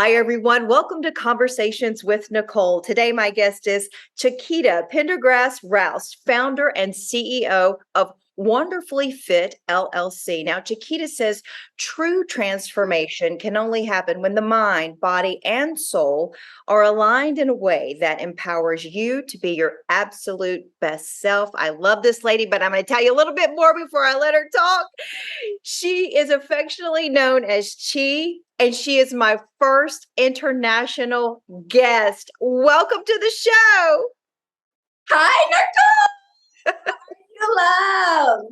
Hi, everyone. Welcome to Conversations with Nicole. Today, my guest is Chiquitta Pendergrass Rouse, founder and CEO of Wonderfully Fit LLC. Now, Chiquitta says true transformation can only happen when the mind, body, and soul are aligned in a way that empowers you to be your absolute best self. I love this lady, but I'm going to tell you a little bit more before I let her talk. She is affectionately known as Chi, and she is my first international guest. Welcome to the show. Hi, Nicole. Hello.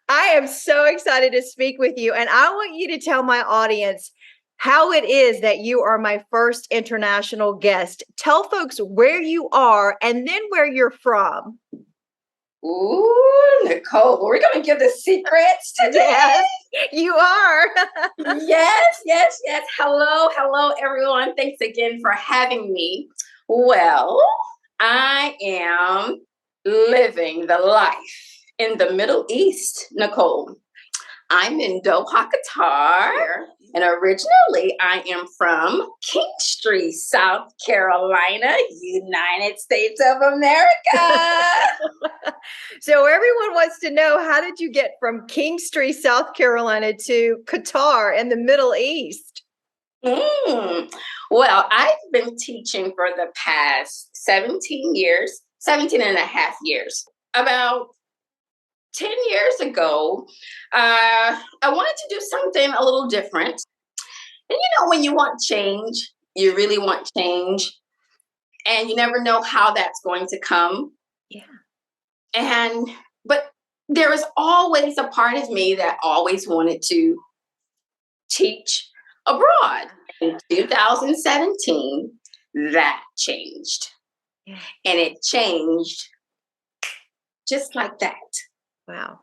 I am so excited to speak with you, and I want you to tell my audience how it is that you are my first international guest. Tell folks where you are and then where you're from. Ooh, Nicole, we're going to give the secrets today. Yes, you are. Yes. Hello, everyone. Thanks again for having me. Well, I am living the life in the Middle East, Nicole. I'm in Doha, Qatar, and originally I am from Kingstree, South Carolina, United States of America. So everyone wants to know, how did you get from Kingstree, South Carolina to Qatar in the Middle East? Well, I've been teaching for the past 17 and a half years. About 10 years ago, I wanted to do something a little different. And when you want change, you really want change, and you never know how that's going to come. Yeah. But there was always a part of me that always wanted to teach abroad. In 2017, that changed. Yeah. And it changed just like that. Wow.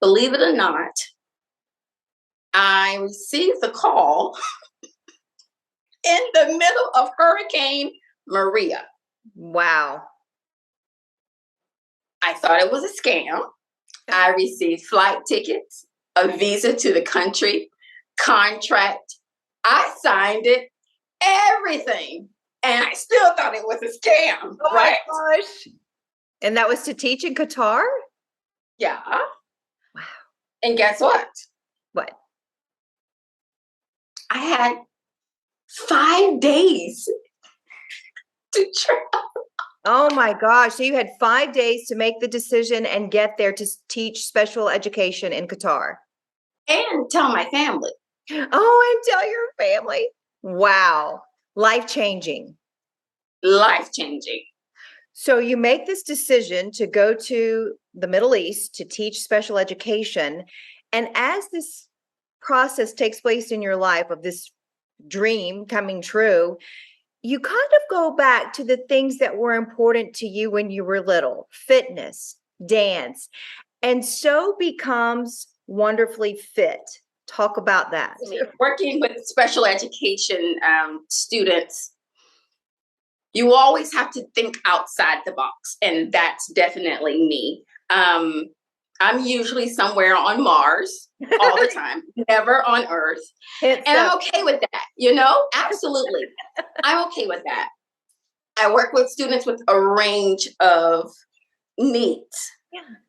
Believe it or not, I received a call in the middle of Hurricane Maria. Wow. I thought it was a scam. I received flight tickets, a visa to the country, contract. I signed it, everything. And I still thought it was a scam, right? My gosh. And that was to teach in Qatar? Yeah. Wow. And guess what? What? I had 5 days to travel. Oh my gosh. So you had 5 days to make the decision and get there to teach special education in Qatar. And tell my family. Oh, and tell your family. Wow. Life-changing. Life-changing. So you make this decision to go to the Middle East to teach special education. And as this process takes place in your life of this dream coming true, you kind of go back to the things that were important to you when you were little: fitness, dance, and so becomes Wonderfully Fit. Talk about that. Working with special education students, you always have to think outside the box, and that's definitely me. I'm usually somewhere on Mars all the time, never on Earth. And I'm okay with that, absolutely. I'm okay with that. I work with students with a range of needs,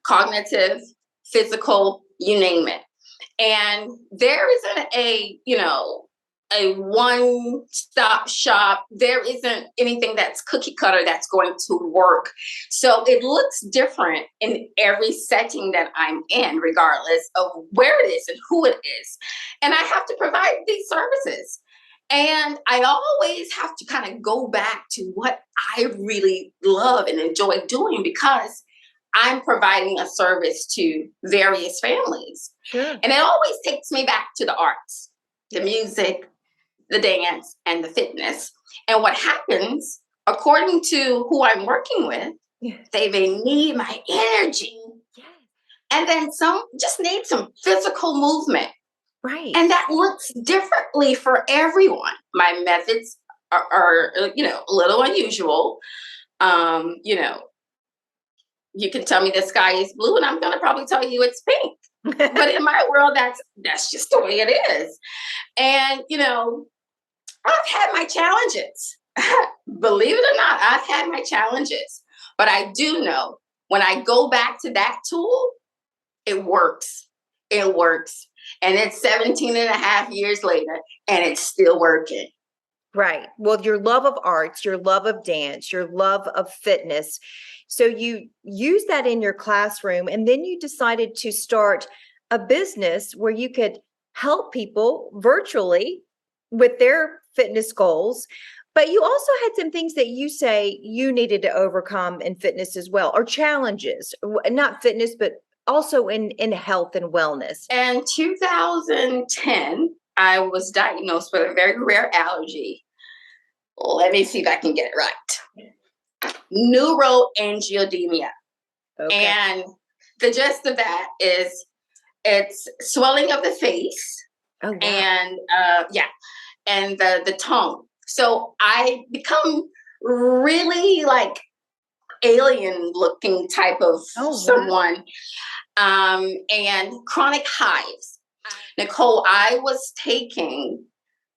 cognitive, physical, you name it. And there isn't a one-stop shop. There isn't anything that's cookie cutter that's going to work. So it looks different in every setting that I'm in, regardless of where it is and who it is. And I have to provide these services. And I always have to kind of go back to what I really love and enjoy doing, because I'm providing a service to various families. Sure. And it always takes me back to the arts, the music, the dance, and the fitness. And what happens, according to who I'm working with, they need my energy. And then some just need some physical movement. Right. And that looks differently for everyone. My methods are a little unusual. You can tell me the sky is blue, and I'm going to probably tell you it's pink. But in my world, that's just the way it is. And, I've had my challenges. Believe it or not, I've had my challenges. But I do know when I go back to that tool, it works. It works. And it's 17 and a half years later, and it's still working. Right. Well, your love of arts, your love of dance, your love of fitness. So you use that in your classroom, and then you decided to start a business where you could help people virtually with their fitness goals. But you also had some things that you say you needed to overcome in fitness as well, or challenges, not fitness, but also in health and wellness. In 2010, I was diagnosed with a very rare allergy. Let me see if I can get it right. Neuroangioedema. Okay. And the gist of that is it's swelling of the face Oh, wow. and and the tongue. So I become really like alien looking type of Wow. someone. And chronic hives. Nicole, I was taking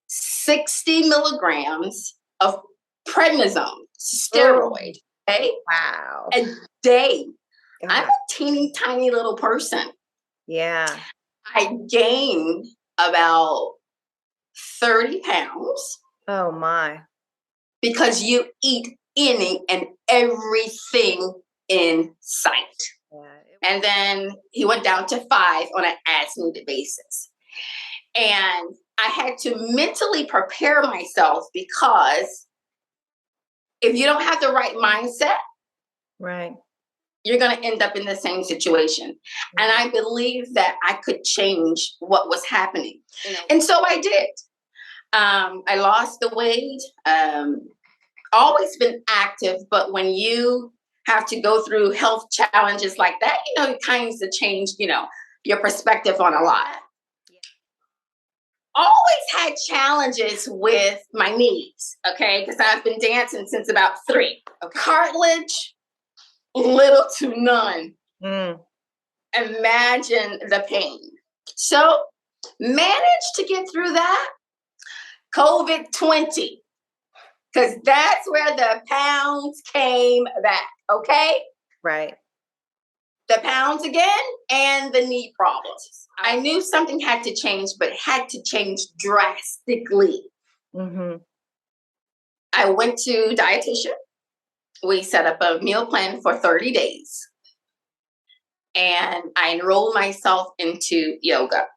60 milligrams of prednisone, steroid, okay, Wow. a day. God. I'm a teeny tiny little person. Yeah. I gained about 30 pounds Oh my. because you eat any and everything in sight. Yeah. And then he went down to 5 on an as needed basis. And I had to mentally prepare myself because if you don't have the right mindset, Right. you're going to end up in the same situation. And I believe that I could change what was happening. And so I did. I lost the weight, always been active, but when you have to go through health challenges like that, it kind of change, your perspective on a lot. Always had challenges with my knees, okay? Because I've been dancing since about 3. Okay. Cartilage, little to none. Imagine the pain. So managed to get through that. COVID-20. Because that's where the pounds came back, okay? Right. The pounds again and the knee problems. I knew something had to change, but it had to change drastically. Mm-hmm. I went to dietitian. We set up a meal plan for 30 days. And I enrolled myself into yoga.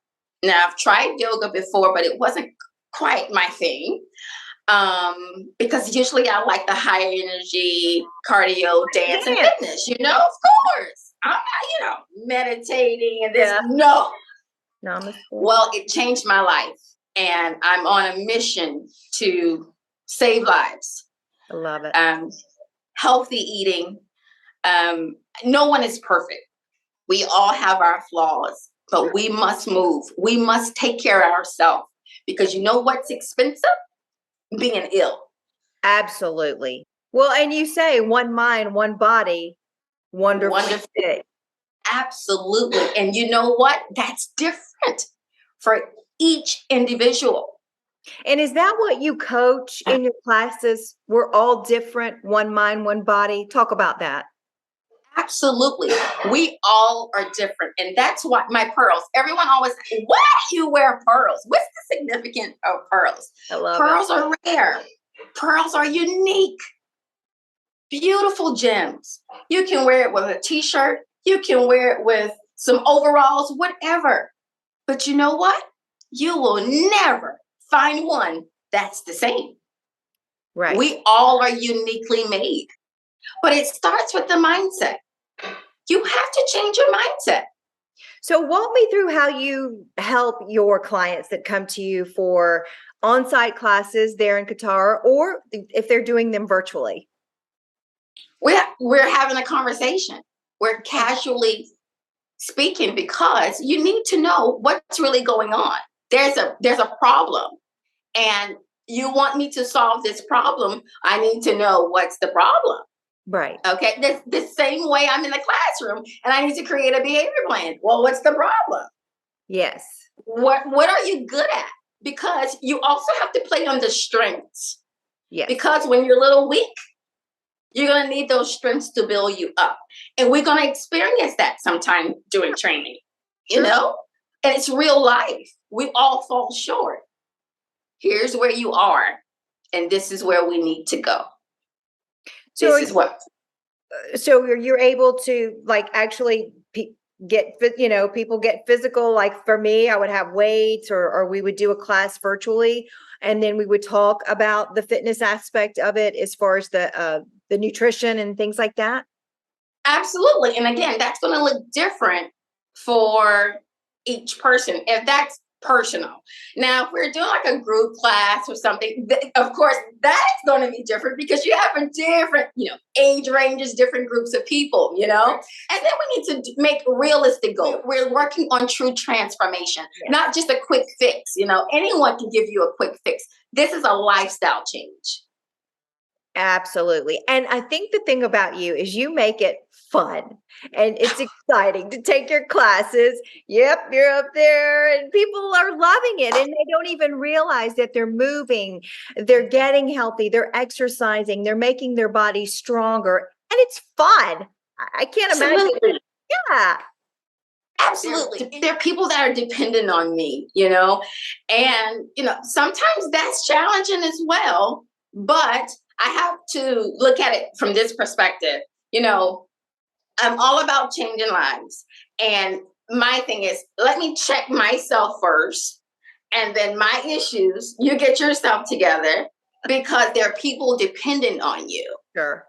Now, I've tried yoga before, but it wasn't quite my thing. Because usually I like the high energy cardio, dance, and fitness, of course. I'm not, meditating and this. Yeah. No. Namaste. Well, it changed my life. And I'm on a mission to save lives. I love it. Healthy eating. No one is perfect. We all have our flaws, but we must move. We must take care of ourselves because you know what's expensive? Being ill. Absolutely. Well, and you say one mind, one body, wonderfully fit. Absolutely. And you know what? That's different for each individual. And is that what you coach in your classes? We're all different, one mind, one body. Talk about that. Absolutely. We all are different. And that's why my pearls, everyone always, why do you wear pearls? What's the significance of pearls? I love pearls are rare. Pearls are unique. Beautiful gems. You can wear it with a t-shirt. You can wear it with some overalls, whatever. But you know what? You will never find one that's the same. Right. We all are uniquely made. But it starts with the mindset. You have to change your mindset. So walk me through how you help your clients that come to you for on-site classes there in Qatar, or if they're doing them virtually. We're having a conversation. We're casually speaking because you need to know what's really going on. There's a problem, and you want me to solve this problem. I need to know what's the problem. Right. Okay. The same way I'm in the classroom and I need to create a behavior plan. Well, what's the problem? Yes. What are you good at? because you also have to play on the strengths. Yes. Because when you're a little weak, you're going to need those strengths to build you up. And we're going to experience that sometime during training, you know? And it's real life. We all fall short. Here's where you are, and this is where we need to go. So this is what. So you're able to like actually people get physical. Like for me, I would have weights or we would do a class virtually, and then we would talk about the fitness aspect of it as far as the nutrition and things like that. Absolutely. And again, that's going to look different for each person if that's personal. Now, if we're doing like a group class or something, of course, that's going to be different because you have a different, age ranges, different groups of people, And then we need to make realistic goals. We're working on true transformation, not just a quick fix. Anyone can give you a quick fix. This is a lifestyle change. Absolutely. And I think the thing about you is you make it fun and it's exciting to take your classes. Yep, you're up there and people are loving it and they don't even realize that they're moving, they're getting healthy, they're exercising, they're making their body stronger, and it's fun. I can't imagine. Yeah. Absolutely. There are people that are dependent on me, and, sometimes that's challenging as well, but I have to look at it from this perspective. I'm all about changing lives. And my thing is, let me check myself first. And then my issues, you get yourself together because there are people dependent on you. Sure.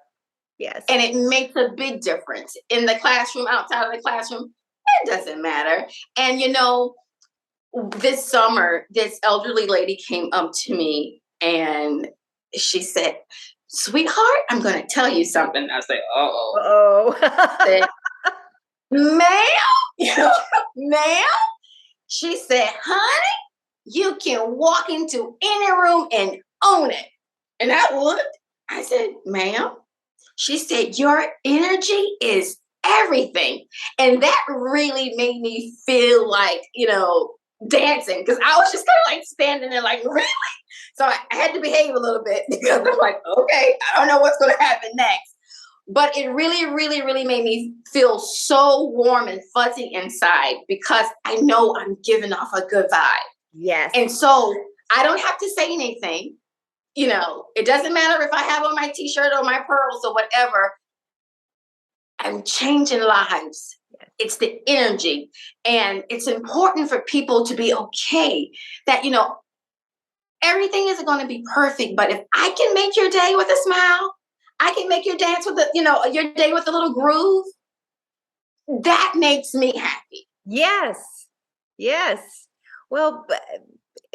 Yes. And it makes a big difference in the classroom, outside of the classroom. It doesn't matter. And, this summer, this elderly lady came up to me and she said, "Sweetheart, I'm going to tell you something." I said, "Uh-oh." "Ma'am," "Ma'am." She said, "Honey, you can walk into any room and own it." And I looked, I said, "Ma'am." She said, "Your energy is everything." And that really made me feel like, dancing, because I was just kind of like standing there like, really? So I had to behave a little bit because I'm like, okay, I don't know what's going to happen next. But it really, really, really made me feel so warm and fuzzy inside because I know I'm giving off a good vibe. Yes. And so I don't have to say anything. It doesn't matter if I have on my t-shirt or my pearls or whatever. I'm changing lives. It's the energy. And it's important for people to be okay that, everything isn't going to be perfect. But if I can make your day with a smile, I can make your dance with your day with a little groove, that makes me happy. Yes. Yes. Well,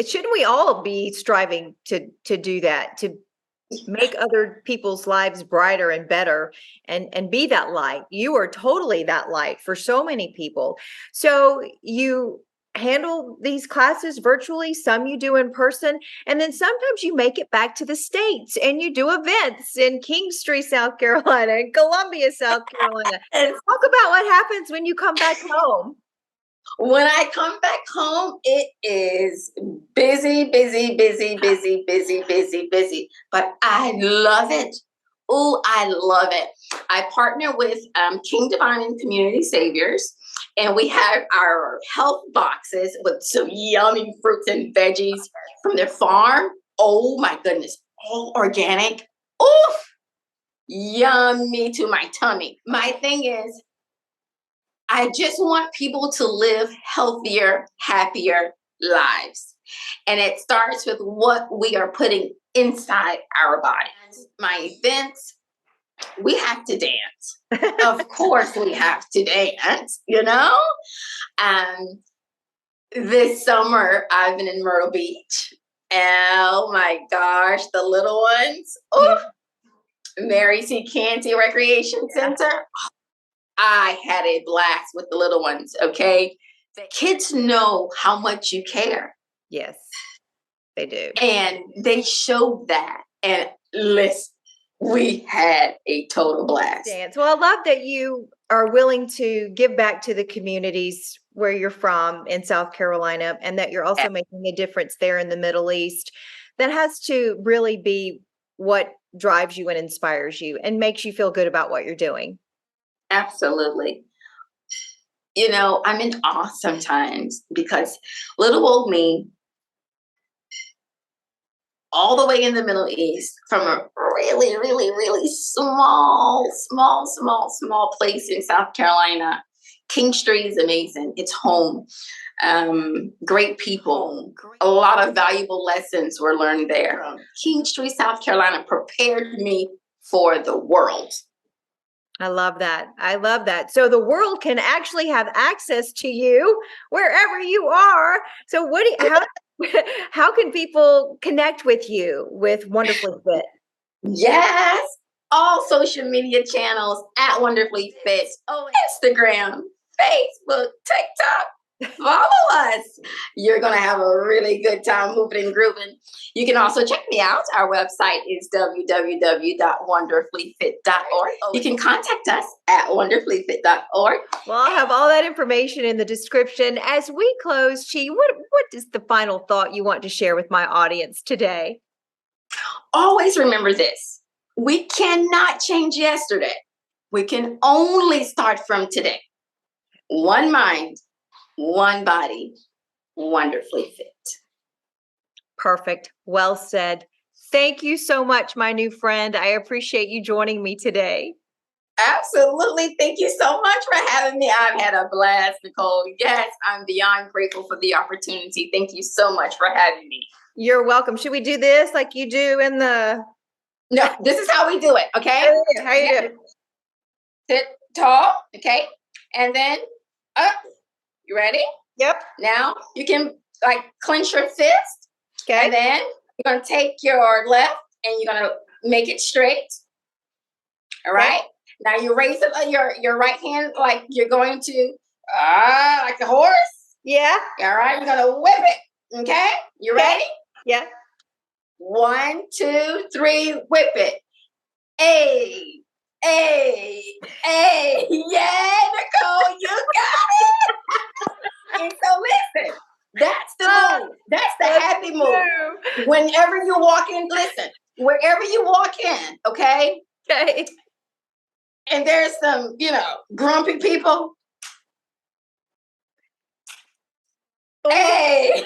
shouldn't we all be striving to do that, to make other people's lives brighter and better and be that light? You are totally that light for so many people. So you handle these classes virtually, some you do in person, and then sometimes you make it back to the States and you do events in Kingstree, South Carolina, and Columbia, South Carolina. And talk about what happens when you come back home. When I come back home, it is busy, busy, busy, busy, busy, busy, busy. But I love it. Oh, I love it. I partner with King Divine and Community Saviors, and we have our health boxes with some yummy fruits and veggies from their farm. Oh my goodness, all organic. Oof, yummy to my tummy. My thing is, I just want people to live healthier, happier lives. And it starts with what we are putting inside our bodies. My events, we have to dance. Of course we have to dance, This summer, I've been in Myrtle Beach. Oh my gosh, the little ones. Oh, Mary C. Canty Recreation Center. I had a blast with the little ones, okay? The kids know how much you care. Yes, they do. And they showed that. And listen, we had a total blast. Well, I love that you are willing to give back to the communities where you're from in South Carolina, and that you're also making a difference there in the Middle East. That has to really be what drives you and inspires you and makes you feel good about what you're doing. Absolutely. You know, I'm in awe sometimes because little old me, all the way in the Middle East, from a really, really, really small place in South Carolina. Kingstree is amazing. It's home. Great people. A lot of valuable lessons were learned there. Kingstree, South Carolina prepared me for the world. I love that. I love that. So the world can actually have access to you wherever you are. So how can people connect with you with Wonderfully Fit? Yes. All social media channels at Wonderfully Fit. Oh, Instagram, Facebook, TikTok. Follow us. You're going to have a really good time moving and grooving. You can also check me out. Our website is www.wonderfullyfit.org. You can contact us at wonderfullyfit.org. Well, I'll have all that information in the description. As we close, Chi, what is the final thought you want to share with my audience today? Always remember this. We cannot change yesterday. We can only start from today. One mind, one body, wonderfully fit. Perfect. Well said. Thank you so much, my new friend. I appreciate you joining me today. Absolutely. Thank you so much for having me. I've had a blast, Nicole. Yes, I'm beyond grateful for the opportunity. Thank you so much for having me. You're welcome. Should we do this like you do in the... No, this is how we do it, okay? How you do? Sit tall, okay? And then up. You ready? Yep. Now you can like clench your fist. Okay. And then you're going to take your left and you're going to make it straight. All right. Okay. Now you raise it, your right hand like you're going to, like a horse. Yeah. All right. You're going to whip it. Okay. You ready? Yeah. 1, 2, 3, whip it. Hey. Hey. Hey. Yeah, Nicole, you got it. And so listen. That's the move. That's the happy move. Whenever you walk in, listen, wherever you walk in, okay? Okay. And there's some, grumpy people. Hey,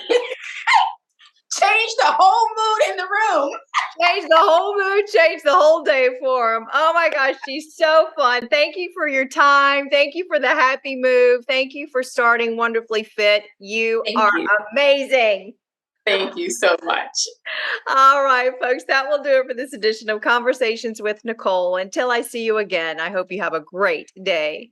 change the whole mood in the room. Change the whole mood, change the whole day for them. Oh my gosh, she's so fun. Thank you for your time. Thank you for the happy move. Thank you for starting Wonderfully Fit. You are amazing. Thank you so much. All right, folks, that will do it for this edition of Conversations with Nicole. Until I see you again, I hope you have a great day.